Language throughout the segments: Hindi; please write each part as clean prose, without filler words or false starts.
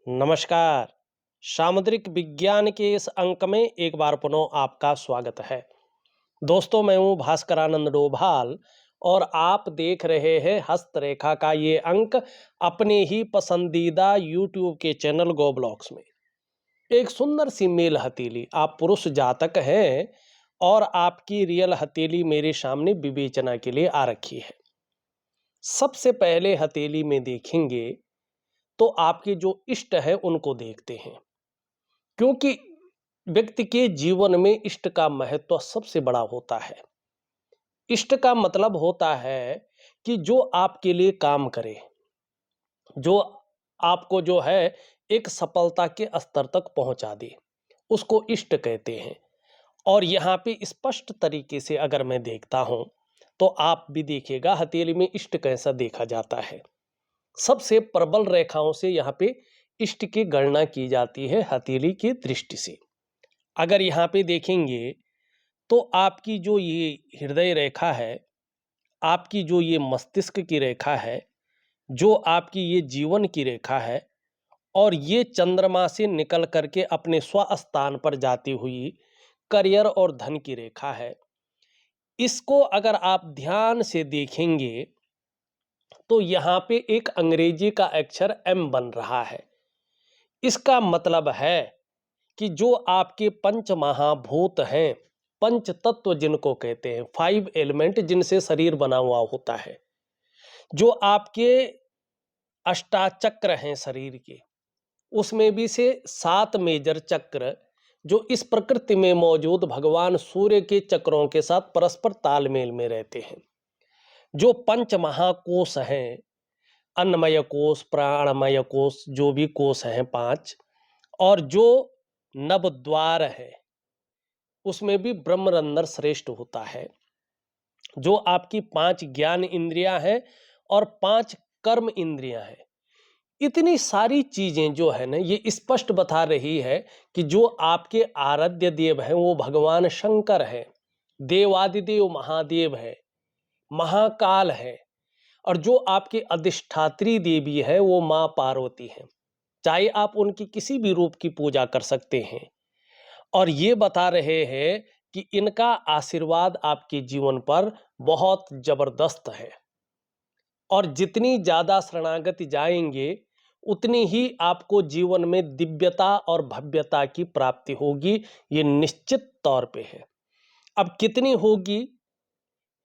नमस्कार। सामुद्रिक विज्ञान के इस अंक में एक बार पुनः आपका स्वागत है। दोस्तों, मैं हूँ भास्करानंद डोभाल और आप देख रहे हैं हस्तरेखा का ये अंक अपने ही पसंदीदा यूट्यूब के चैनल गो ब्लॉग्स में। एक सुंदर सी मेल हथेली, आप पुरुष जातक हैं और आपकी रियल हथेली मेरे सामने विवेचना के लिए आ रखी है। सबसे पहले हथेली में देखेंगे तो आपके जो इष्ट है उनको देखते हैं, क्योंकि व्यक्ति के जीवन में इष्ट का महत्व सबसे बड़ा होता है। इष्ट का मतलब होता है कि जो आपके लिए काम करे, जो आपको जो है एक सफलता के स्तर तक पहुंचा दे, उसको इष्ट कहते हैं। और यहाँ पे स्पष्ट तरीके से अगर मैं देखता हूं तो आप भी देखिएगा हथेली में इष्ट कैसा देखा जाता है। सबसे प्रबल रेखाओं से यहाँ पे इष्ट की गणना की जाती है हथेली की दृष्टि से। अगर यहाँ पे देखेंगे तो आपकी जो ये हृदय रेखा है, आपकी जो ये मस्तिष्क की रेखा है, जो आपकी ये जीवन की रेखा है और ये चंद्रमा से निकल करके अपने स्वस्थान पर जाती हुई करियर और धन की रेखा है। इसको अगर आप ध्यान से देखेंगे तो यहाँ पे एक अंग्रेजी का अक्षर एम बन रहा है। इसका मतलब है कि जो आपके पंच महाभूत हैं, पंच तत्व जिनको कहते हैं, 5 एलिमेंट जिनसे शरीर बना हुआ होता है, जो आपके अष्टाचक्र हैं शरीर के, उसमें भी से 7 मेजर चक्र जो इस प्रकृति में मौजूद भगवान सूर्य के चक्रों के साथ परस्पर तालमेल में रहते हैं। जो पंच महाकोश हैं, अन्नमय कोश, प्राणमय कोश, जो भी कोश हैं 5, और जो नवद्वार है उसमें भी ब्रह्मरंध्र श्रेष्ठ होता है। जो आपकी 5 ज्ञान इंद्रियां हैं और 5 कर्म इंद्रियां हैं। इतनी सारी चीजें जो है ना, ये स्पष्ट बता रही है कि जो आपके आराध्य देव हैं वो भगवान शंकर हैं, देवादिदेव महादेव है, महाकाल है। और जो आपके अधिष्ठात्री देवी है वो माँ पार्वती है। चाहे आप उनकी किसी भी रूप की पूजा कर सकते हैं। और ये बता रहे हैं कि इनका आशीर्वाद आपके जीवन पर बहुत जबरदस्त है। और जितनी ज्यादा शरणागति जाएंगे उतनी ही आपको जीवन में दिव्यता और भव्यता की प्राप्ति होगी, ये निश्चित तौर पे है। अब कितनी होगी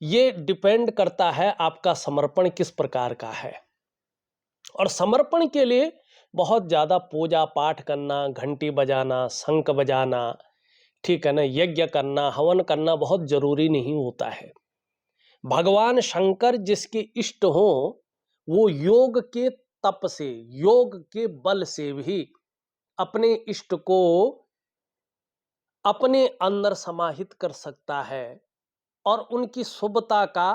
ये डिपेंड करता है आपका समर्पण किस प्रकार का है। और समर्पण के लिए बहुत ज़्यादा पूजा पाठ करना, घंटी बजाना, शंख बजाना, ठीक है ना, यज्ञ करना, हवन करना बहुत जरूरी नहीं होता है। भगवान शंकर जिसके इष्ट हो वो योग के तप से, योग के बल से भी अपने इष्ट को अपने अंदर समाहित कर सकता है और उनकी शुभता का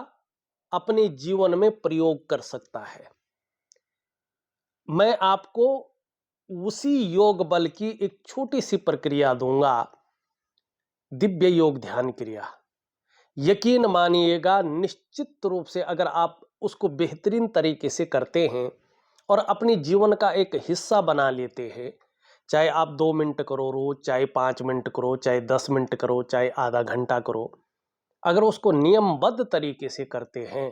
अपने जीवन में प्रयोग कर सकता है। मैं आपको उसी योग बल की एक छोटी सी प्रक्रिया दूंगा, दिव्य योग ध्यान क्रिया। यकीन मानिएगा, निश्चित रूप से अगर आप उसको बेहतरीन तरीके से करते हैं और अपने जीवन का एक हिस्सा बना लेते हैं, चाहे आप 2 मिनट करो रोज, चाहे 5 मिनट करो, चाहे 10 मिनट करो, चाहे आधा घंटा करो, अगर उसको नियमबद्ध तरीके से करते हैं,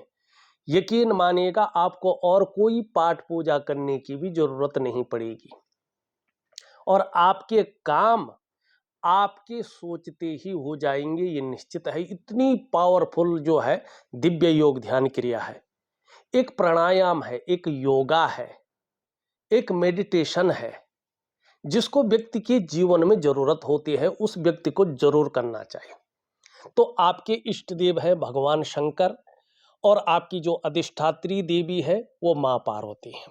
यकीन मानिएगा आपको और कोई पाठ पूजा करने की भी जरूरत नहीं पड़ेगी। और आपके काम आपके सोचते ही हो जाएंगे, ये निश्चित है। इतनी पावरफुल जो है दिव्य योग ध्यान क्रिया है, एक प्राणायाम है, एक योगा है, एक मेडिटेशन है, जिसको व्यक्ति के जीवन में जरूरत होती है, उस व्यक्ति को जरूर करना चाहिए। तो आपके इष्ट देव है भगवान शंकर और आपकी जो अधिष्ठात्री देवी है वो माँ पार्वती है।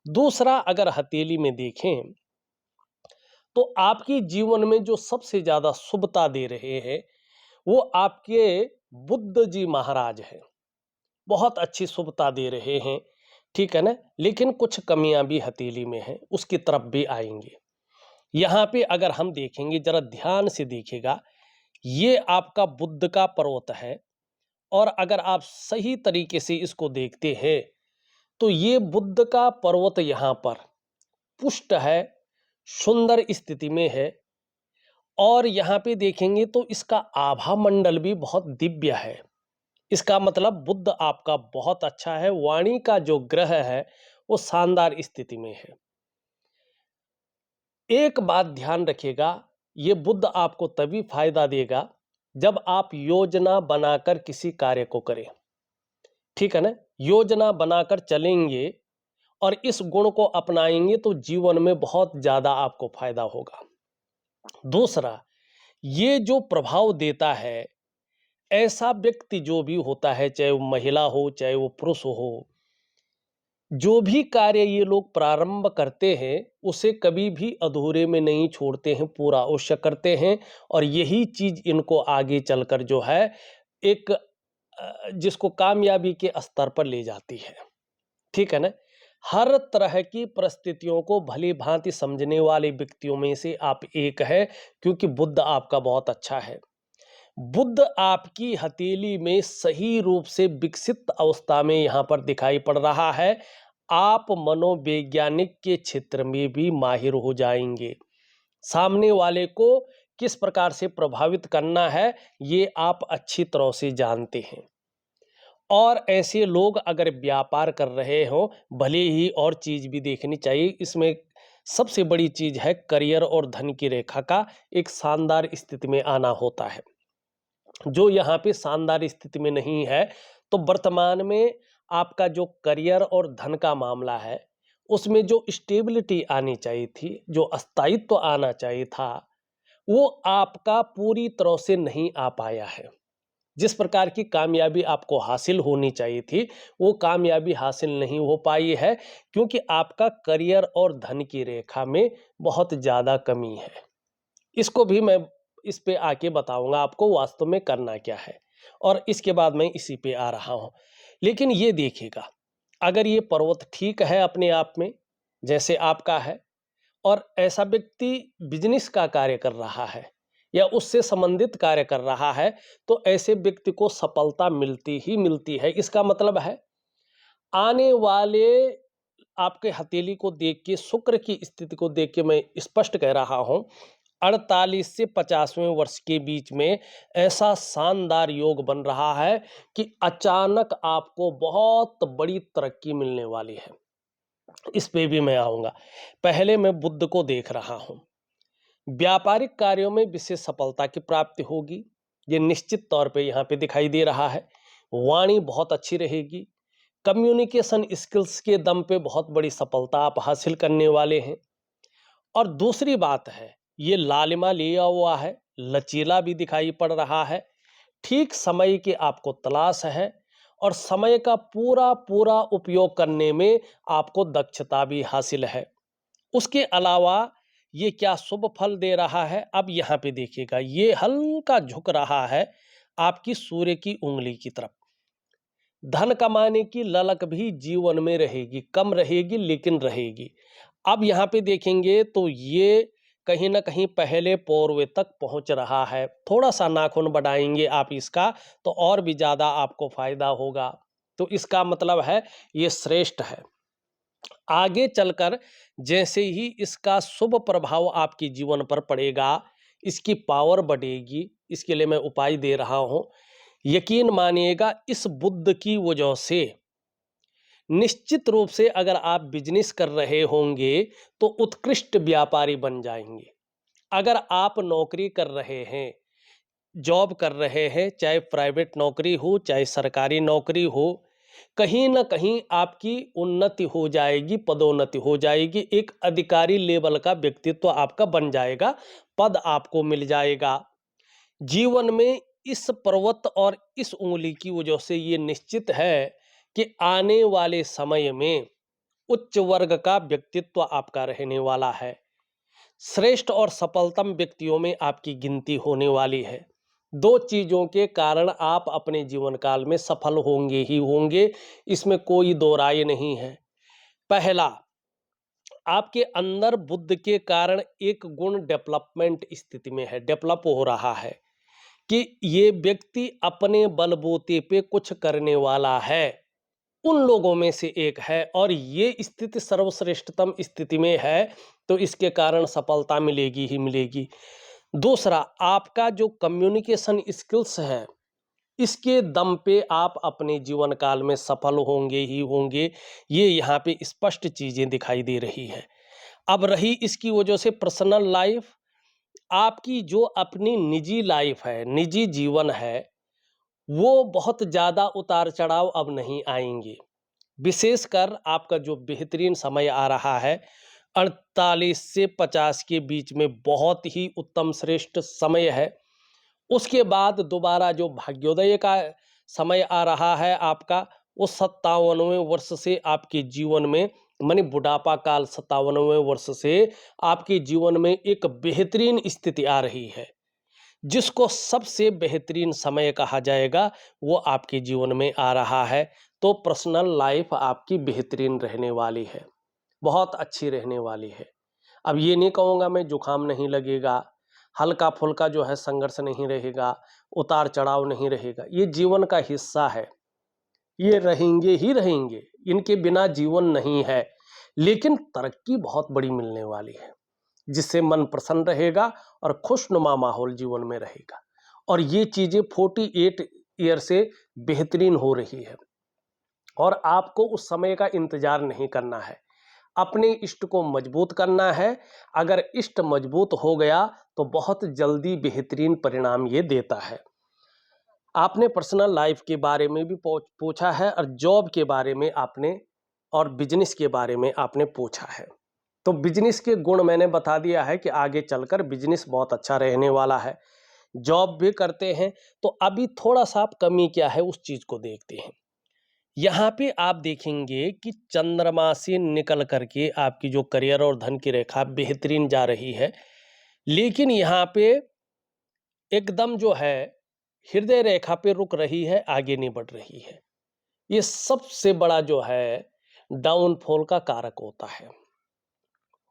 दूसरा, अगर हथेली में देखें तो आपके जीवन में जो सबसे ज्यादा शुभता दे रहे हैं वो आपके बुद्ध जी महाराज हैं। बहुत अच्छी शुभता दे रहे हैं, ठीक है ना, लेकिन कुछ कमियां भी हथेली में हैं, उसकी तरफ भी आएंगे। यहाँ पे अगर हम देखेंगे, जरा ध्यान से देखिएगा, ये आपका बुद्ध का पर्वत है और अगर आप सही तरीके से इसको देखते हैं तो ये बुद्ध का पर्वत यहाँ पर पुष्ट है, सुंदर स्थिति में है। और यहाँ पे देखेंगे तो इसका आभा मंडल भी बहुत दिव्य है। इसका मतलब बुध आपका बहुत अच्छा है, वाणी का जो ग्रह है वो शानदार स्थिति में है। एक बात ध्यान रखिएगा, ये बुध आपको तभी फायदा देगा जब आप योजना बनाकर किसी कार्य को करें, ठीक है ना। योजना बनाकर चलेंगे और इस गुण को अपनाएंगे तो जीवन में बहुत ज्यादा आपको फायदा होगा। दूसरा, ये जो प्रभाव देता है, ऐसा व्यक्ति जो भी होता है, चाहे वो महिला हो चाहे वो पुरुष हो, जो भी कार्य ये लोग प्रारंभ करते हैं उसे कभी भी अधूरे में नहीं छोड़ते हैं, पूरा अवश्य करते हैं। और यही चीज इनको आगे चलकर जो है एक जिसको कामयाबी के स्तर पर ले जाती है, ठीक है ना। हर तरह की परिस्थितियों को भली भांति समझने वाले व्यक्तियों में से आप एक है, क्योंकि बुध आपका बहुत अच्छा है। बुध आपकी हथेली में सही रूप से विकसित अवस्था में यहां पर दिखाई पड़ रहा है। आप मनोवैज्ञानिक के क्षेत्र में भी माहिर हो जाएंगे। सामने वाले को किस प्रकार से प्रभावित करना है ये आप अच्छी तरह से जानते हैं। और ऐसे लोग अगर व्यापार कर रहे हो, भले ही और चीज भी देखनी चाहिए, इसमें सबसे बड़ी चीज है करियर और धन की रेखा का एक शानदार स्थिति में आना होता है, जो यहाँ पे शानदार स्थिति में नहीं है। तो वर्तमान में आपका जो करियर और धन का मामला है उसमें जो स्टेबिलिटी आनी चाहिए थी, जो स्थायित्व आना चाहिए था, वो आपका पूरी तरह से नहीं आ पाया है। जिस प्रकार की कामयाबी आपको हासिल होनी चाहिए थी वो कामयाबी हासिल नहीं हो पाई है, क्योंकि आपका करियर और धन की रेखा में बहुत ज्यादा कमी है। इसको भी मैं इस पे आके बताऊंगा आपको वास्तव में करना क्या है, और इसके बाद मैं इसी पे आ रहा हूं। लेकिन ये देखिएगा, अगर ये पर्वत ठीक है अपने आप में जैसे आपका है, और ऐसा व्यक्ति बिजनेस का कार्य कर रहा है या उससे संबंधित कार्य कर रहा है, तो ऐसे व्यक्ति को सफलता मिलती ही मिलती है। इसका मतलब है आने वाले आपके हथेली को देख के, शुक्र की स्थिति को देख के मैं स्पष्ट कह रहा हूं, 48 से 50वें वर्ष के बीच में ऐसा शानदार योग बन रहा है कि अचानक आपको बहुत बड़ी तरक्की मिलने वाली है। इस पे भी मैं आऊंगा। पहले मैं बुध को देख रहा हूं। व्यापारिक कार्यों में विशेष सफलता की प्राप्ति होगी, ये निश्चित तौर पे यहाँ पे दिखाई दे रहा है। वाणी बहुत अच्छी रहेगी। कम्युनिकेशन स्किल्स के दम पे बहुत बड़ी सफलता आप हासिल करने वाले हैं। और दूसरी बात है, ये लालिमा लिया हुआ है, लचीला भी दिखाई पड़ रहा है। ठीक समय की आपको तलाश है और समय का पूरा पूरा उपयोग करने में आपको दक्षता भी हासिल है। उसके अलावा ये क्या शुभ फल दे रहा है, अब यहाँ पे देखिएगा, ये हल्का झुक रहा है आपकी सूर्य की उंगली की तरफ। धन कमाने की ललक भी जीवन में रहेगी, कम रहेगी लेकिन रहेगी। अब यहाँ पे देखेंगे तो ये कहीं ना कहीं पहले पौरवे तक पहुंच रहा है। थोड़ा सा नाखून बढ़ाएंगे आप इसका तो और भी ज्यादा आपको फायदा होगा। तो इसका मतलब है ये श्रेष्ठ है। आगे चलकर जैसे ही इसका शुभ प्रभाव आपके जीवन पर पड़ेगा, इसकी पावर बढ़ेगी। इसके लिए मैं उपाय दे रहा हूं। यकीन मानिएगा, इस बुध की वजह से निश्चित रूप से अगर आप बिजनेस कर रहे होंगे तो उत्कृष्ट व्यापारी बन जाएंगे। अगर आप नौकरी कर रहे हैं, जॉब कर रहे हैं, चाहे प्राइवेट नौकरी हो चाहे सरकारी नौकरी हो, कहीं ना कहीं आपकी उन्नति हो जाएगी, पदोन्नति हो जाएगी। एक अधिकारी लेवल का व्यक्तित्व आपका बन जाएगा, पद आपको मिल जाएगा। जीवन में इस पर्वत और इस उंगली की वजह से ये निश्चित है कि आने वाले समय में उच्च वर्ग का व्यक्तित्व आपका रहने वाला है। श्रेष्ठ और सफलतम व्यक्तियों में आपकी गिनती होने वाली है। दो चीजों के कारण आप अपने जीवन काल में सफल होंगे ही होंगे, इसमें कोई दो राय नहीं है। पहला, आपके अंदर बुद्ध के कारण एक गुण डेवलपमेंट स्थिति में है, डेवलप हो रहा है कि ये व्यक्ति अपने बलबूते पे कुछ करने वाला है। उन लोगों में से एक है और ये स्थिति सर्वश्रेष्ठतम स्थिति में है, तो इसके कारण सफलता मिलेगी ही मिलेगी। दूसरा, आपका जो कम्युनिकेशन स्किल्स है, इसके दम पे आप अपने जीवन काल में सफल होंगे ही होंगे। ये यहाँ पे स्पष्ट चीजें दिखाई दे रही है। अब रही इसकी वजह से पर्सनल लाइफ, आपकी जो अपनी निजी लाइफ है, निजी जीवन है, वो बहुत ज़्यादा उतार चढ़ाव अब नहीं आएंगे। विशेषकर आपका जो बेहतरीन समय आ रहा है 48 से 50 के बीच में, बहुत ही उत्तम श्रेष्ठ समय है। उसके बाद दोबारा जो भाग्योदय का समय आ रहा है आपका, वो 57वें वर्ष से आपके जीवन में, माने बुढ़ापा काल 57वें वर्ष से आपके जीवन में एक बेहतरीन स्थिति आ रही है, जिसको सबसे बेहतरीन समय कहा जाएगा, वो आपके जीवन में आ रहा है। तो पर्सनल लाइफ आपकी बेहतरीन रहने वाली है, बहुत अच्छी रहने वाली है। अब ये नहीं कहूँगा मैं जुकाम नहीं लगेगा, हल्का फुल्का जो है संघर्ष नहीं रहेगा, उतार चढ़ाव नहीं रहेगा, ये जीवन का हिस्सा है, ये रहेंगे ही रहेंगे, इनके बिना जीवन नहीं है। लेकिन तरक्की बहुत बड़ी मिलने वाली है, जिससे मन प्रसन्न रहेगा और खुशनुमा माहौल जीवन में रहेगा। और ये चीज़ें 48 ईयर से बेहतरीन हो रही है और आपको उस समय का इंतजार नहीं करना है, अपने इष्ट को मजबूत करना है। अगर इष्ट मजबूत हो गया तो बहुत जल्दी बेहतरीन परिणाम ये देता है। आपने पर्सनल लाइफ के बारे में भी पूछा है और जॉब के बारे में आपने, और बिजनेस के बारे में आपने पूछा है। तो बिजनेस के गुण मैंने बता दिया है कि आगे चलकर बिजनेस बहुत अच्छा रहने वाला है। जॉब भी करते हैं तो अभी थोड़ा सा आप कमी क्या है उस चीज को देखते हैं। यहाँ पे आप देखेंगे कि चंद्रमा से निकल करके आपकी जो करियर और धन की रेखा बेहतरीन जा रही है, लेकिन यहाँ पे एकदम जो है हृदय रेखा पे रुक रही है, आगे नहीं बढ़ रही है। ये सबसे बड़ा जो है डाउनफॉल का कारक होता है,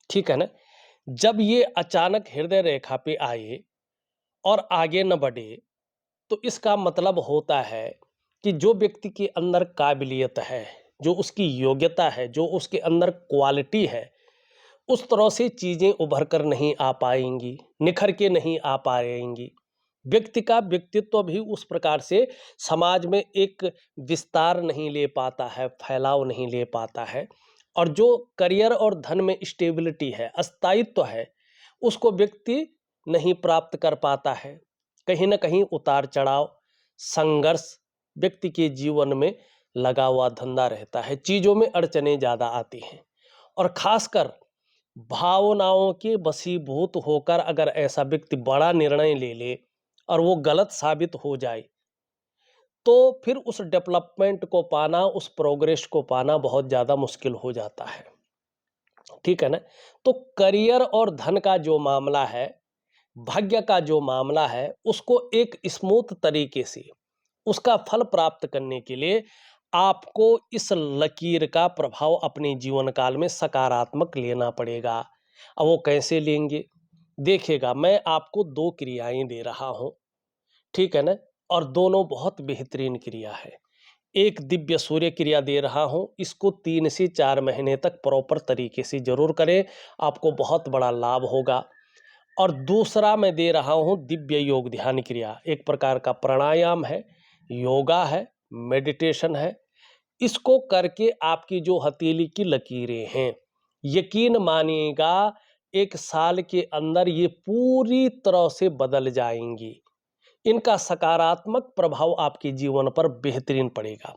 ठीक है ना। जब ये अचानक हृदय रेखा पे आए और आगे न बढ़े, तो इसका मतलब होता है कि जो व्यक्ति के अंदर काबिलियत है, जो उसकी योग्यता है, जो उसके अंदर क्वालिटी है, उस तरह से चीजें उभर कर नहीं आ पाएंगी, निखर के नहीं आ पाएंगी। व्यक्ति का व्यक्तित्व भी उस प्रकार से समाज में एक विस्तार नहीं ले पाता है, फैलाव नहीं ले पाता है। और जो करियर और धन में स्टेबिलिटी है, स्थायित्व है, उसको व्यक्ति नहीं प्राप्त कर पाता है। कहीं ना कहीं उतार चढ़ाव, संघर्ष व्यक्ति के जीवन में लगा हुआ धंधा रहता है, चीजों में अड़चने ज्यादा आती हैं। और खासकर भावनाओं के वशीभूत होकर अगर ऐसा व्यक्ति बड़ा निर्णय ले ले और वो गलत साबित हो जाए, तो फिर उस डेवलपमेंट को पाना, उस प्रोग्रेस को पाना बहुत ज़्यादा मुश्किल हो जाता है, ठीक है ना। तो करियर और धन का जो मामला है, भाग्य का जो मामला है, उसको एक स्मूथ तरीके से उसका फल प्राप्त करने के लिए आपको इस लकीर का प्रभाव अपने जीवन काल में सकारात्मक लेना पड़ेगा। अब वो कैसे लेंगे, देखिएगा मैं आपको दो क्रियाएं दे रहा हूं, ठीक है ना। और दोनों बहुत बेहतरीन क्रिया है। एक दिव्य सूर्य क्रिया दे रहा हूं, इसको 3 से 4 महीने तक प्रॉपर तरीके से जरूर करें, आपको बहुत बड़ा लाभ होगा। और दूसरा मैं दे रहा हूं दिव्य योग ध्यान क्रिया, एक प्रकार का प्राणायाम है, योगा है, मेडिटेशन है। इसको करके आपकी जो हथेली की लकीरें हैं, यकीन मानिएगा 1 साल के अंदर ये पूरी तरह से बदल जाएंगी। इनका सकारात्मक प्रभाव आपके जीवन पर बेहतरीन पड़ेगा।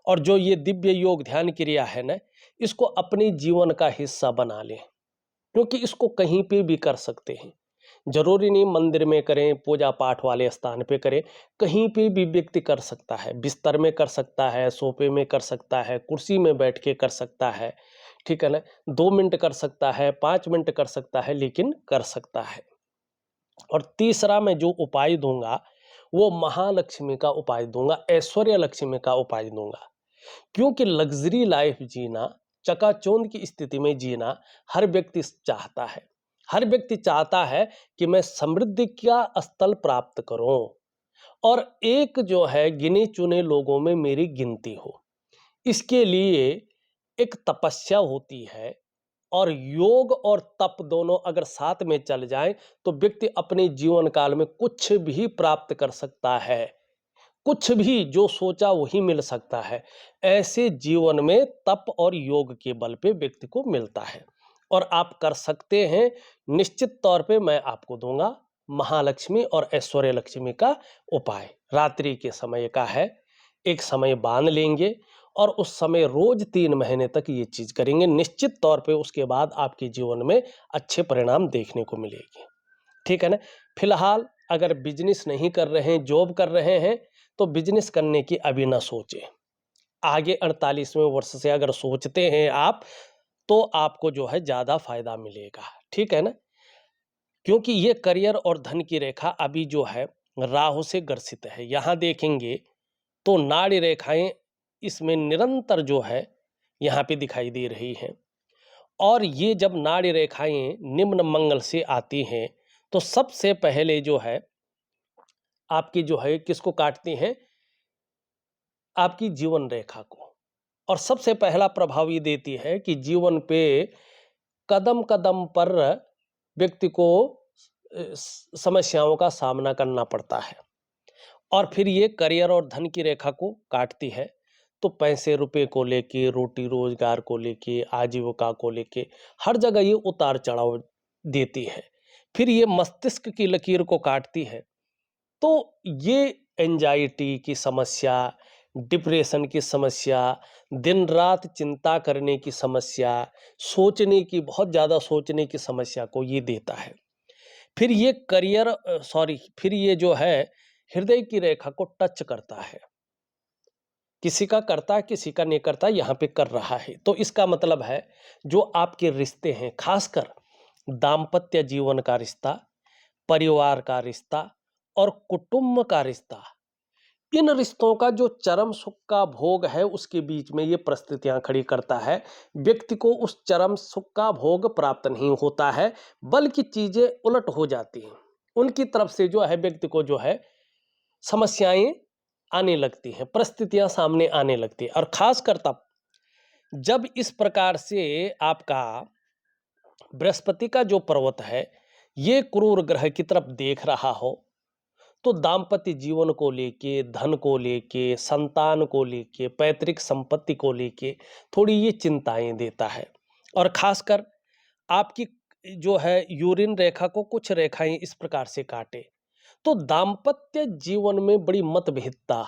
और जो ये दिव्य योग ध्यान क्रिया है ना, इसको अपने जीवन का हिस्सा बना लें, क्योंकि इसको कहीं पे भी कर सकते हैं। जरूरी नहीं मंदिर में करें, पूजा पाठ वाले स्थान पे करें, कहीं पे भी व्यक्ति कर सकता है। बिस्तर में कर सकता है, सोफे में कर सकता है, कुर्सी में बैठ के कर सकता है, ठीक है ना। 2 मिनट कर सकता है, 5 मिनट कर सकता है, लेकिन कर सकता है। और तीसरा मैं जो उपाय दूंगा वो महालक्ष्मी का उपाय दूंगा, ऐश्वर्य लक्ष्मी का उपाय दूंगा। क्योंकि लग्जरी लाइफ जीना, चकाचौंध की स्थिति में जीना हर व्यक्ति चाहता है। हर व्यक्ति चाहता है कि मैं समृद्धि का स्थल प्राप्त करूं और एक जो है गिने चुने लोगों में मेरी गिनती हो। इसके लिए एक तपस्या होती है, और योग और तप दोनों अगर साथ में चल जाएं तो व्यक्ति अपने जीवन काल में कुछ भी प्राप्त कर सकता है। कुछ भी जो सोचा वही मिल सकता है। ऐसे जीवन में तप और योग के बल पे व्यक्ति को मिलता है, और आप कर सकते हैं। निश्चित तौर पे मैं आपको दूंगा महालक्ष्मी और ऐश्वर्य लक्ष्मी का उपाय। रात्रि के समय का है, एक समय बांध लेंगे और उस समय रोज 3 महीने तक ये चीज करेंगे। निश्चित तौर पे उसके बाद आपके जीवन में अच्छे परिणाम देखने को मिलेंगे। ठीक है ना। फिलहाल अगर बिजनेस नहीं कर रहे हैं, जॉब कर रहे हैं, तो बिजनेस करने की अभी ना सोचें। आगे 48वें वर्ष से अगर सोचते हैं आप, तो आपको जो है ज्यादा फायदा मिलेगा। ठीक है ना। क्योंकि ये करियर और धन की रेखा अभी जो है राहु से ग्रसित है। यहां देखेंगे तो नाड़ी रेखाएं इसमें निरंतर जो है यहाँ पे दिखाई दे रही हैं। और ये जब नाड़ी रेखाएं निम्न मंगल से आती हैं तो सबसे पहले जो है आपकी जो है किसको काटती हैं, आपकी जीवन रेखा को। और सबसे पहला प्रभाव ये देती है कि जीवन पे कदम कदम पर व्यक्ति को समस्याओं का सामना करना पड़ता है। और फिर ये करियर और धन की रेखा को काटती है, तो पैसे रुपए को लेके, रोटी रोजगार को लेके, आजीविका को लेके हर जगह ये उतार चढ़ाव देती है। फिर ये मस्तिष्क की लकीर को काटती है, तो ये एंजाइटी की समस्या, डिप्रेशन की समस्या, दिन रात चिंता करने की समस्या, सोचने की, बहुत ज़्यादा सोचने की समस्या को ये देता है। फिर ये फिर ये जो है हृदय की रेखा को टच करता है। किसी का करता है, किसी का नहीं करता, यहाँ पे कर रहा है। तो इसका मतलब है जो आपके रिश्ते हैं, खासकर दाम्पत्य जीवन का रिश्ता, परिवार का रिश्ता और कुटुंब का रिश्ता, इन रिश्तों का जो चरम सुख का भोग है उसके बीच में ये परिस्थितियां खड़ी करता है। व्यक्ति को उस चरम सुख का भोग प्राप्त नहीं होता है, बल्कि चीजें उलट हो जाती हैं। उनकी तरफ से जो है व्यक्ति को जो है समस्याएं आने लगती हैं, परिस्थितियां सामने आने लगती हैं। और खासकर तब जब इस प्रकार से आपका बृहस्पति का जो पर्वत है ये क्रूर ग्रह की तरफ देख रहा हो, तो दाम्पत्य जीवन को लेके, धन को लेके, संतान को लेके, पैतृक संपत्ति को लेके थोड़ी ये चिंताएं देता है। और खासकर आपकी जो है यूरिन रेखा को कुछ रेखाएं इस प्रकार से काटे, तो दाम्पत्य जीवन में बड़ी मतभेदता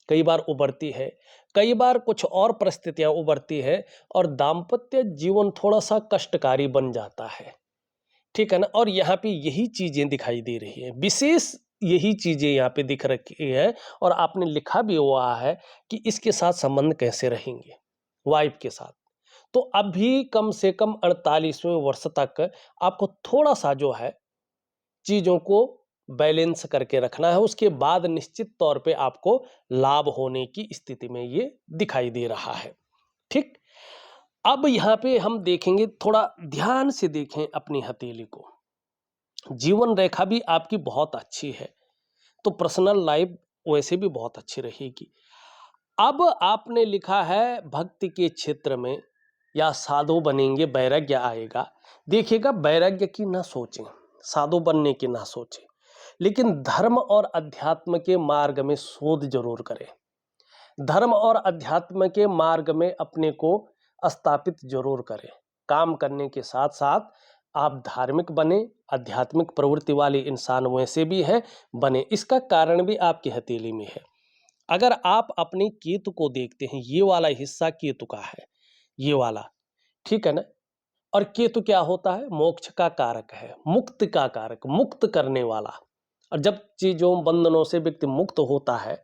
कई बार उभरती है, कई बार कुछ और परिस्थितियां उभरती है, और दाम्पत्य जीवन थोड़ा सा कष्टकारी बन जाता है। ठीक है ना। और यहाँ पे यही चीजें दिखाई दे रही है, विशेष यही चीजें यहाँ पे दिख रही है। और आपने लिखा भी हुआ है कि इसके साथ संबंध कैसे रहेंगे, वाइफ के साथ। तो अभी कम से कम 48वें वर्ष तक आपको थोड़ा सा जो है चीजों को बैलेंस करके रखना है। उसके बाद निश्चित तौर पे आपको लाभ होने की स्थिति में ये दिखाई दे रहा है। ठीक। अब यहाँ पे हम देखेंगे, थोड़ा ध्यान से देखें अपनी हथेली को। जीवन रेखा भी आपकी बहुत अच्छी है, तो पर्सनल लाइफ वैसे भी बहुत अच्छी रहेगी। अब आपने लिखा है भक्ति के क्षेत्र में या साधु बनेंगे, वैराग्य आएगा। देखिएगा, वैराग्य की ना सोचें, साधु बनने की ना सोचें, लेकिन धर्म और अध्यात्म के मार्ग में शोध जरूर करें। धर्म और अध्यात्म के मार्ग में अपने को स्थापित जरूर करें। काम करने के साथ साथ आप धार्मिक बने, आध्यात्मिक प्रवृत्ति वाले इंसान वैसे भी है बने। इसका कारण भी आपकी हथेली में है। अगर आप अपनी केतु को देखते हैं, ये वाला हिस्सा केतु का है, ये वाला, ठीक है ना। और केतु क्या होता है, मोक्ष का कारक है, मुक्त का कारक, मुक्त करने वाला। और जब चीजों बंधनों से व्यक्ति मुक्त होता है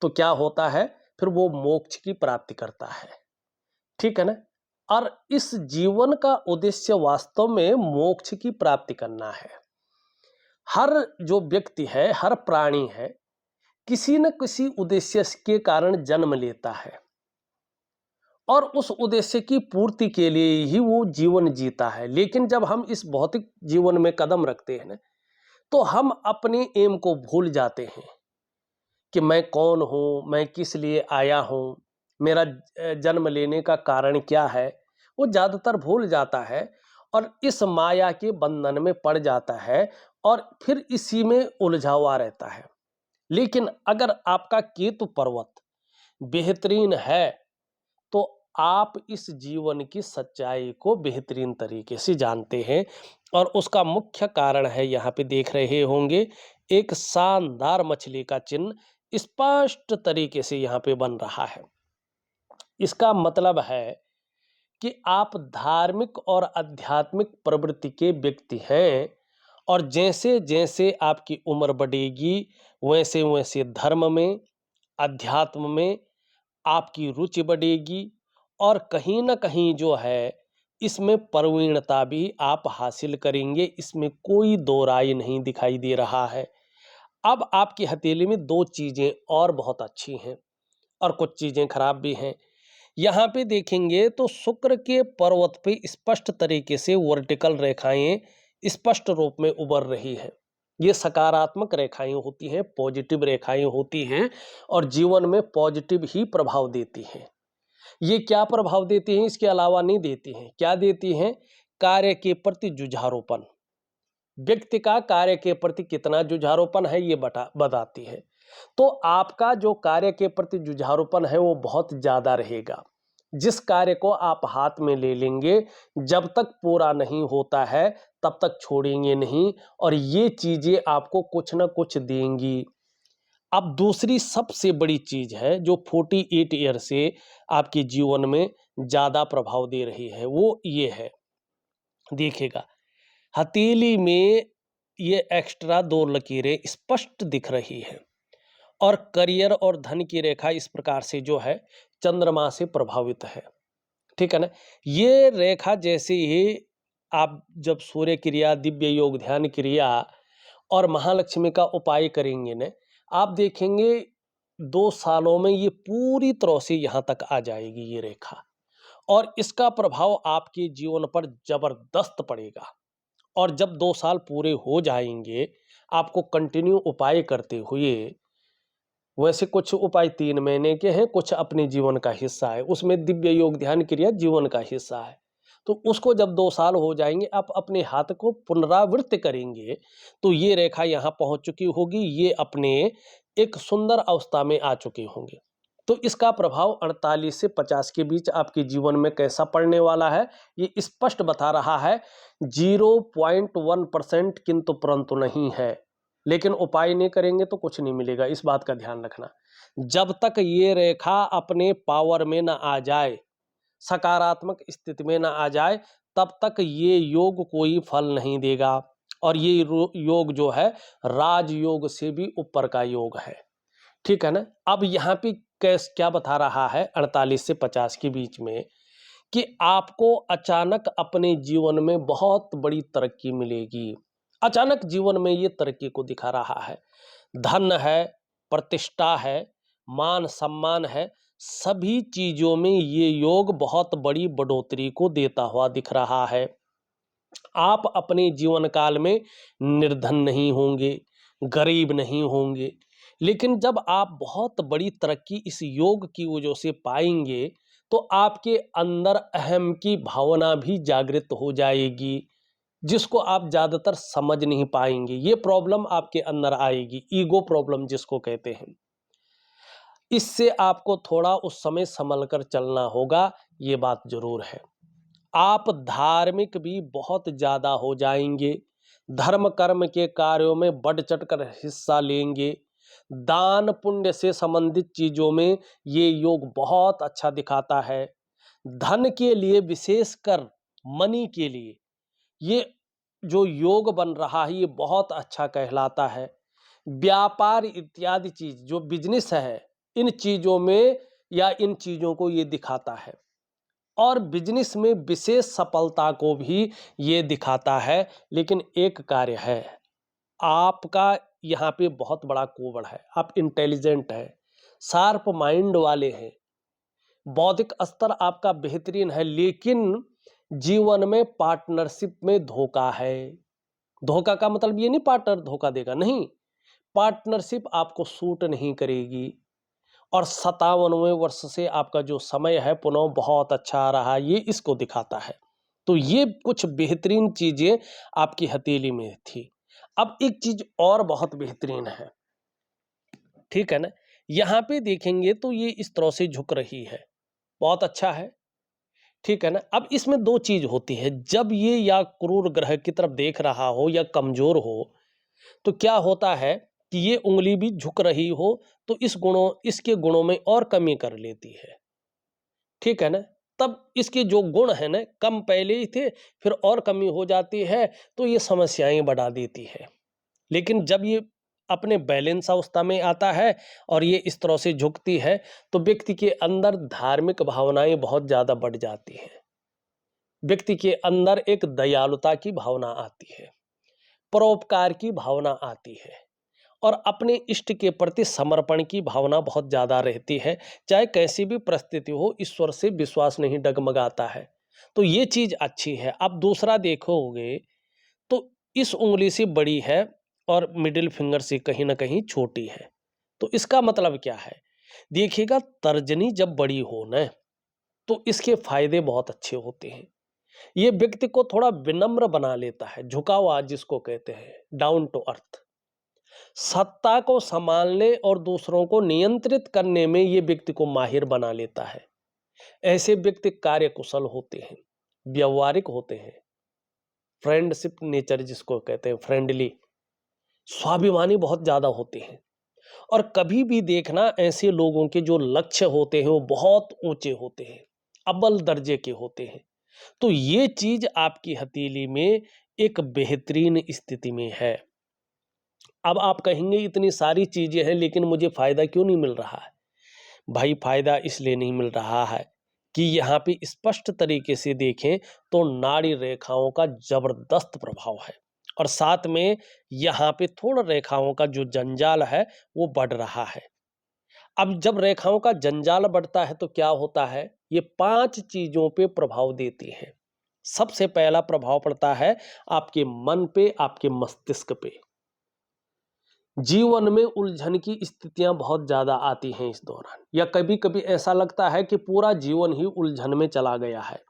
तो क्या होता है, फिर वो मोक्ष की प्राप्ति करता है। ठीक है ना। और इस जीवन का उद्देश्य वास्तव में मोक्ष की प्राप्ति करना है। हर जो व्यक्ति है, हर प्राणी है, किसी न किसी उद्देश्य के कारण जन्म लेता है, और उस उद्देश्य की पूर्ति के लिए ही वो जीवन जीता है। लेकिन जब हम इस भौतिक जीवन में कदम रखते हैं ना, तो हम अपने एम को भूल जाते हैं कि मैं कौन हूं, मैं किस लिए आया हूं, मेरा जन्म लेने का कारण क्या है, वो ज़्यादातर भूल जाता है और इस माया के बंधन में पड़ जाता है और फिर इसी में उलझा हुआ रहता है। लेकिन अगर आपका केतु पर्वत बेहतरीन है तो आप इस जीवन की सच्चाई को बेहतरीन तरीके से जानते हैं और उसका मुख्य कारण है, यहाँ पे देख रहे होंगे एक शानदार मछली का चिन्ह स्पष्ट तरीके से यहाँ पे बन रहा है। इसका मतलब है कि आप धार्मिक और आध्यात्मिक प्रवृत्ति के व्यक्ति हैं और जैसे जैसे आपकी उम्र बढ़ेगी वैसे वैसे धर्म में, अध्यात्म में आपकी रुचि बढ़ेगी और कहीं न कहीं जो है इसमें प्रवीणता भी आप हासिल करेंगे, इसमें कोई दो राय नहीं दिखाई दे रहा है। अब आपकी हथेली में दो चीज़ें और बहुत अच्छी हैं और कुछ चीज़ें खराब भी हैं। यहाँ पे देखेंगे तो शुक्र के पर्वत पे स्पष्ट तरीके से वर्टिकल रेखाएं स्पष्ट रूप में उभर रही है। ये सकारात्मक रेखाएं होती हैं, पॉजिटिव रेखाएं होती हैं और जीवन में पॉजिटिव ही प्रभाव देती हैं। ये क्या प्रभाव देती हैं, इसके अलावा नहीं देती हैं। क्या देती हैं? कार्य के प्रति जुझारूपन। व्यक्ति का कार्य के प्रति कितना जुझारूपन है ये बताती है। तो आपका जो कार्य के प्रति जुझारूपन है वो बहुत ज़्यादा रहेगा। जिस कार्य को आप हाथ में ले लेंगे जब तक पूरा नहीं होता है तब तक छोड़ेंगे नहीं और ये चीज़ें आपको कुछ ना कुछ देंगी। अब दूसरी सबसे बड़ी चीज़ है जो 48 ईयर से आपके जीवन में ज़्यादा प्रभाव दे रही है, वो ये है। देखिएगा हथेली में ये एक्स्ट्रा दो लकीरें स्पष्ट दिख रही है और करियर और धन की रेखा इस प्रकार से जो है चंद्रमा से प्रभावित है। ठीक है ना? ये रेखा जैसे ही आप जब सूर्य क्रिया, दिव्य योग, ध्यान क्रिया और महालक्ष्मी का उपाय करेंगे ना, आप देखेंगे 2 सालों में ये पूरी तरह से यहाँ तक आ जाएगी ये रेखा और इसका प्रभाव आपके जीवन पर जबरदस्त पड़ेगा। और जब 2 साल पूरे हो जाएंगे आपको कंटिन्यू उपाय करते हुए, वैसे कुछ उपाय 3 महीने के हैं, कुछ अपने जीवन का हिस्सा है, उसमें दिव्य योग ध्यान क्रिया जीवन का हिस्सा है। तो उसको जब 2 साल हो जाएंगे आप अपने हाथ को पुनरावृत्त करेंगे तो ये रेखा यहाँ पहुँच चुकी होगी, ये अपने एक सुंदर अवस्था में आ चुके होंगे। तो इसका प्रभाव 48 से 50 के बीच आपके जीवन में कैसा पड़ने वाला है ये स्पष्ट बता रहा है। 0.1% किंतु परंतु नहीं है, लेकिन उपाय नहीं करेंगे तो कुछ नहीं मिलेगा, इस बात का ध्यान रखना। जब तक ये रेखा अपने पावर में ना आ जाए, सकारात्मक स्थिति में ना आ जाए, तब तक ये योग कोई फल नहीं देगा और ये योग जो है राजयोग से भी ऊपर का योग है। ठीक है ना? अब यहाँ पे क्या बता रहा है 48 से 50 के बीच में कि आपको अचानक अपने जीवन में बहुत बड़ी तरक्की मिलेगी। अचानक जीवन में ये तरक्की को दिखा रहा है। धन है, प्रतिष्ठा है, मान सम्मान है, सभी चीजों में ये योग बहुत बड़ी बढ़ोतरी को देता हुआ दिख रहा है। आप अपने जीवन काल में निर्धन नहीं होंगे, गरीब नहीं होंगे, लेकिन जब आप बहुत बड़ी तरक्की इस योग की वजह से पाएंगे तो आपके अंदर अहम की भावना भी जागृत हो जाएगी, जिसको आप ज़्यादातर समझ नहीं पाएंगे। ये प्रॉब्लम आपके अंदर आएगी, ईगो प्रॉब्लम जिसको कहते हैं। इससे आपको थोड़ा उस समय संभल कर चलना होगा, ये बात जरूर है। आप धार्मिक भी बहुत ज़्यादा हो जाएंगे, धर्म कर्म के कार्यों में बढ़ चढ़कर हिस्सा लेंगे, दान पुण्य से संबंधित चीज़ों में ये योग बहुत अच्छा दिखाता है। धन के लिए, विशेषकर मनी के लिए ये जो योग बन रहा है ये बहुत अच्छा कहलाता है। व्यापार इत्यादि चीज़ जो बिजनेस है इन चीज़ों में या इन चीज़ों को ये दिखाता है और बिजनेस में विशेष सफलता को भी ये दिखाता है। लेकिन एक कार्य है, आपका यहाँ पे बहुत बड़ा कोवड़ है, आप इंटेलिजेंट हैं, शार्प माइंड वाले हैं, बौद्धिक स्तर आपका बेहतरीन है, लेकिन जीवन में पार्टनरशिप में धोखा है। धोखा का मतलब ये नहीं पार्टनर धोखा देगा, नहीं, पार्टनरशिप आपको सूट नहीं करेगी और 57वें वर्ष से आपका जो समय है पुनः बहुत अच्छा आ रहा है, ये इसको दिखाता है। तो ये कुछ बेहतरीन चीजें आपकी हथेली में थी। अब एक चीज और बहुत बेहतरीन है, ठीक है ना। यहाँ पे देखेंगे तो ये इस तरह से झुक रही है, बहुत अच्छा है, ठीक है ना। अब इसमें दो चीज होती है, जब ये या क्रूर ग्रह की तरफ देख रहा हो या कमजोर हो तो क्या होता है कि ये उंगली भी झुक रही हो तो इसके गुणों में और कमी कर लेती है, ठीक है ना। तब इसके जो गुण है ना कम पहले ही थे, फिर और कमी हो जाती है तो ये समस्याएं बढ़ा देती है। लेकिन जब ये अपने बैलेंस अवस्था में आता है और ये इस तरह से झुकती है तो व्यक्ति के अंदर धार्मिक भावनाएं बहुत ज्यादा बढ़ जाती हैं। व्यक्ति के अंदर एक दयालुता की भावना आती है, परोपकार की भावना आती है और अपने इष्ट के प्रति समर्पण की भावना बहुत ज्यादा रहती है। चाहे कैसी भी परिस्थिति हो, ईश्वर से विश्वास नहीं डगमगाता है। तो ये चीज अच्छी है। अब दूसरा देखोगे तो इस उंगली से बड़ी है और मिडिल फिंगर से कहीं ना कहीं छोटी है। तो इसका मतलब क्या है, देखिएगा तर्जनी जब बड़ी हो ना तो इसके फायदे बहुत अच्छे होते हैं। ये व्यक्ति को थोड़ा विनम्र बना लेता है, झुका हुआ जिसको कहते हैं, डाउन टू अर्थ। सत्ता को संभालने और दूसरों को नियंत्रित करने में ये व्यक्ति को माहिर बना लेता है। ऐसे व्यक्ति कार्यकुशल होते हैं, व्यवहारिक होते हैं, फ्रेंडशिप नेचर जिसको कहते हैं, फ्रेंडली, स्वाभिमानी बहुत ज्यादा होते हैं। और कभी भी देखना ऐसे लोगों के जो लक्ष्य होते हैं वो बहुत ऊंचे होते हैं, अव्वल दर्जे के होते हैं। तो ये चीज आपकी हथेली में एक बेहतरीन स्थिति में है। अब आप कहेंगे इतनी सारी चीजें हैं लेकिन मुझे फायदा क्यों नहीं मिल रहा है। भाई फायदा इसलिए नहीं मिल रहा है कि यहाँ पे स्पष्ट तरीके से देखें तो नाड़ी रेखाओं का जबरदस्त प्रभाव है और साथ में यहाँ पे थोड़ा रेखाओं का जो जंजाल है वो बढ़ रहा है। अब जब रेखाओं का जंजाल बढ़ता है तो क्या होता है, ये 5 चीजों पे प्रभाव देती है। सबसे पहला प्रभाव पड़ता है आपके मन पे, आपके मस्तिष्क पे। जीवन में उलझन की स्थितियां बहुत ज्यादा आती हैं इस दौरान, या कभी कभी ऐसा लगता है कि पूरा जीवन ही उलझन में चला गया है।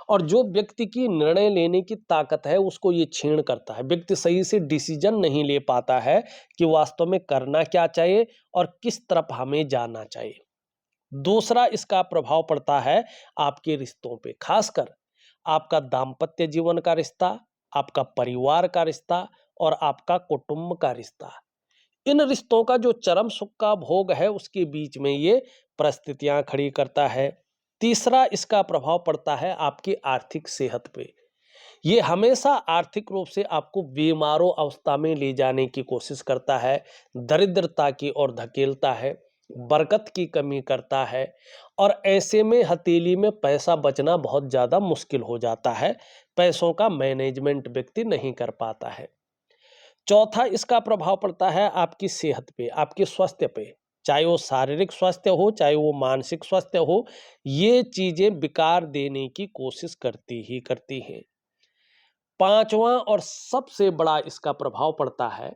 और जो व्यक्ति की निर्णय लेने की ताकत है उसको ये छीण करता है। व्यक्ति सही से डिसीजन नहीं ले पाता है कि वास्तव में करना क्या चाहिए और किस तरफ हमें जाना चाहिए। दूसरा इसका प्रभाव पड़ता है आपके रिश्तों पे, खासकर आपका दाम्पत्य जीवन का रिश्ता, आपका परिवार का रिश्ता और आपका कुटुंब का रिश्ता। इन रिश्तों का जो चरम सुख का भोग है उसके बीच में ये परिस्थितियां खड़ी करता है। तीसरा इसका प्रभाव पड़ता है आपकी आर्थिक सेहत पे। ये हमेशा आर्थिक रूप से आपको बीमारों अवस्था में ले जाने की कोशिश करता है, दरिद्रता की ओर धकेलता है, बरकत की कमी करता है और ऐसे में हथेली में पैसा बचना बहुत ज़्यादा मुश्किल हो जाता है। पैसों का मैनेजमेंट व्यक्ति नहीं कर पाता है। चौथा इसका प्रभाव पड़ता है आपकी सेहत पे, आपके स्वास्थ्य पे। चाहे वो शारीरिक स्वास्थ्य हो, चाहे वो मानसिक स्वास्थ्य हो, ये चीजें विकार देने की कोशिश करती ही करती हैं। पांचवा और सबसे बड़ा इसका प्रभाव पड़ता है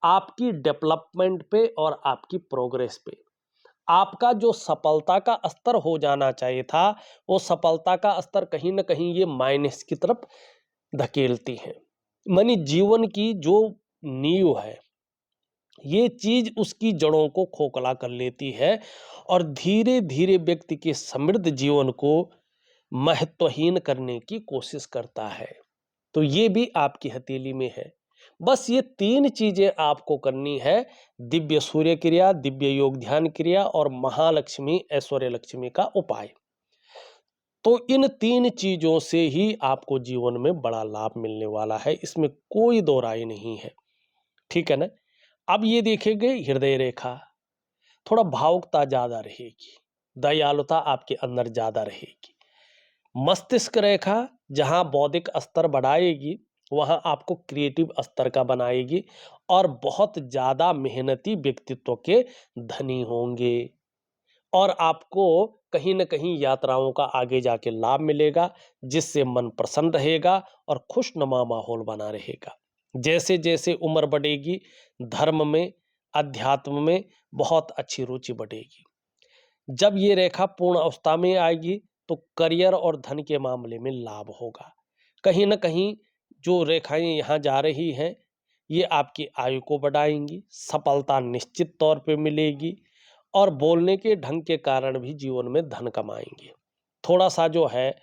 आपकी डेवलपमेंट पे और आपकी प्रोग्रेस पे। आपका जो सफलता का स्तर हो जाना चाहिए था, वो सफलता का स्तर कहीं ना कहीं ये माइनस की तरफ धकेलती है। मानी जीवन की जो नींव है, ये चीज उसकी जड़ों को खोखला कर लेती है और धीरे धीरे व्यक्ति के समृद्ध जीवन को महत्वहीन करने की कोशिश करता है। तो ये भी आपकी हथेली में है। बस ये 3 चीजें आपको करनी है, दिव्य सूर्य क्रिया, दिव्य योग ध्यान क्रिया और महालक्ष्मी ऐश्वर्य लक्ष्मी का उपाय। तो इन 3 चीजों से ही आपको जीवन में बड़ा लाभ मिलने वाला है, इसमें कोई दो राय नहीं है, ठीक है ना। अब ये देखेंगे हृदय रेखा, थोड़ा भावुकता ज्यादा रहेगी, दयालुता आपके अंदर ज्यादा रहेगी। मस्तिष्क रेखा जहां बौद्धिक स्तर बढ़ाएगी वहां आपको क्रिएटिव स्तर का बनाएगी और बहुत ज्यादा मेहनती व्यक्तित्व के धनी होंगे और आपको कहीं न कहीं यात्राओं का आगे जाके लाभ मिलेगा, जिससे मन प्रसन्न रहेगा और खुशनुमा माहौल बना रहेगा। जैसे-जैसे उम्र बढ़ेगी, धर्म में, अध्यात्म में बहुत अच्छी रुचि बढ़ेगी। जब ये रेखा पूर्ण अवस्था में आएगी तो करियर और धन के मामले में लाभ होगा। कहीं न कहीं जो रेखाएँ यहाँ जा रही हैं, ये आपकी आयु को बढ़ाएँगी, सफलता निश्चित तौर पे मिलेगी और बोलने के ढंग के कारण भी जीवन में धन कमाएँगे। थोड़ा-सा जो है,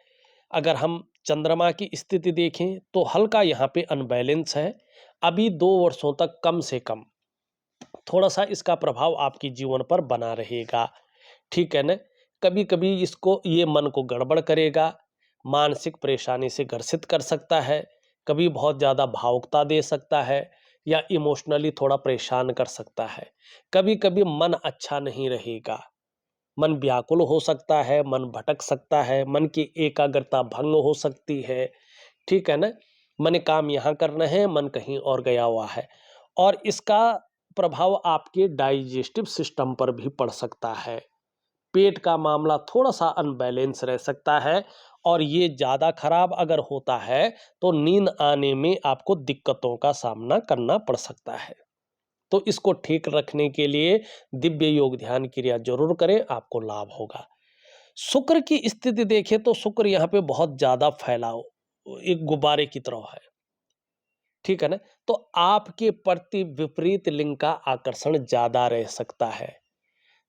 अगर हम चंद्रमा की स्थिति देखें तो हल्का यहाँ पे अनबैलेंस है। अभी 2 वर्षों तक कम से कम थोड़ा-सा इसका प्रभाव आपके जीवन पर बना रहेगा। ठीक है ना? कभी-कभी इसको ये मन को गड़बड़ करेगा, मानसिक परेशानी से ग्रसित कर सकता है, कभी बहुत ज़्यादा भावुकता दे सकता है या इमोशनली थोड़ा परेशान कर सकता है। कभी-कभी मन अच्छा नहीं रहेगा, मन व्याकुल हो सकता है, मन भटक सकता है, मन की एकाग्रता भंग हो सकती है, ठीक है ना? मन काम यहाँ करना है, मन कहीं और गया हुआ है और इसका प्रभाव आपके डाइजेस्टिव सिस्टम पर भी पड़ सकता है। पेट का मामला थोड़ा-सा अनबैलेंस रह सकता है और ये ज़्यादा खराब अगर होता है, तो नींद आने में आपको दिक्कतों का सामना करना पड़ सकता है। तो इसको ठीक रखने के लिए दिव्य योग ध्यान क्रिया ज़रूर करें, आपको लाभ होगा। शुक्र की स्थिति देखें तो शुक्र यहाँ पे बहुत ज़्यादा फैलाव एक गुब्बारे की तरह है, ठीक है ना? तो आपके प्रति विपरीत लिंग का आकर्षण ज़्यादा रह सकता है।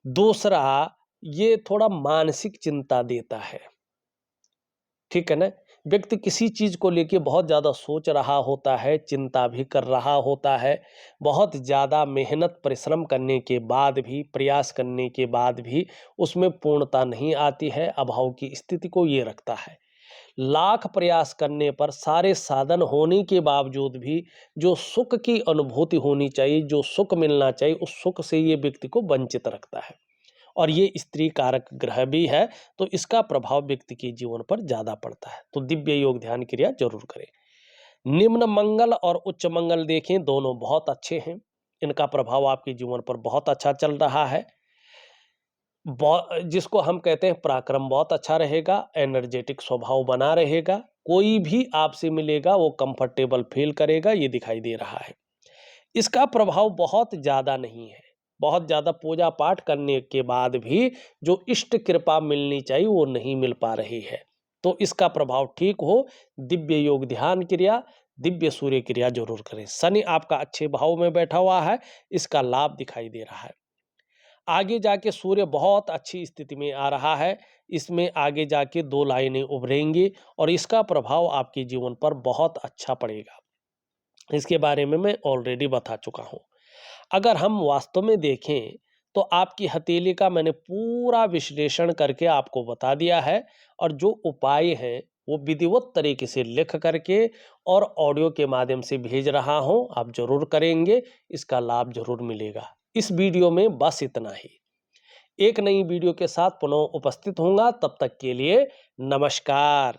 दूसरा, ये थोड़ा मानसिक चिंता देता है, ठीक है ना? व्यक्ति किसी चीज़ को लेके बहुत ज़्यादा सोच रहा होता है, चिंता भी कर रहा होता है, बहुत ज़्यादा मेहनत परिश्रम करने के बाद भी, प्रयास करने के बाद भी उसमें पूर्णता नहीं आती है, अभाव की स्थिति को ये रखता है। लाख प्रयास करने पर सारे साधन होने के बावजूद भी जो सुख की अनुभूति होनी चाहिए, जो सुख मिलना चाहिए, उस सुख से ये व्यक्ति को वंचित रखता है और ये स्त्री कारक ग्रह भी है, तो इसका प्रभाव व्यक्ति के जीवन पर ज़्यादा पड़ता है। तो दिव्य योग ध्यान क्रिया ज़रूर करें। निम्न मंगल और उच्च मंगल देखें, दोनों बहुत अच्छे हैं। इनका प्रभाव आपके जीवन पर बहुत अच्छा चल रहा है। जिसको हम कहते हैं पराक्रम बहुत अच्छा रहेगा, एनर्जेटिक स्वभाव बना रहेगा, कोई भी आपसे मिलेगा वो कंफर्टेबल फील करेगा, ये दिखाई दे रहा है। इसका प्रभाव बहुत ज़्यादा नहीं है, बहुत ज़्यादा पूजा पाठ करने के बाद भी जो इष्ट कृपा मिलनी चाहिए वो नहीं मिल पा रही है। तो इसका प्रभाव ठीक हो, दिव्य योग ध्यान क्रिया, दिव्य सूर्य क्रिया जरूर करें। शनि आपका अच्छे भाव में बैठा हुआ है, इसका लाभ दिखाई दे रहा है। आगे जाके सूर्य बहुत अच्छी स्थिति में आ रहा है, इसमें आगे जाके 2 लाइनें उभरेंगी और इसका प्रभाव आपके जीवन पर बहुत अच्छा पड़ेगा। इसके बारे में मैं ऑलरेडी बता चुका हूँ। अगर हम वास्तव में देखें तो आपकी हथेली का मैंने पूरा विश्लेषण करके आपको बता दिया है और जो उपाय हैं वो विधिवत तरीके से लिख करके और ऑडियो के माध्यम से भेज रहा हूँ, आप जरूर करेंगे, इसका लाभ जरूर मिलेगा। इस वीडियो में बस इतना ही। एक नई वीडियो के साथ पुनः उपस्थित होऊंगा, तब तक के लिए नमस्कार।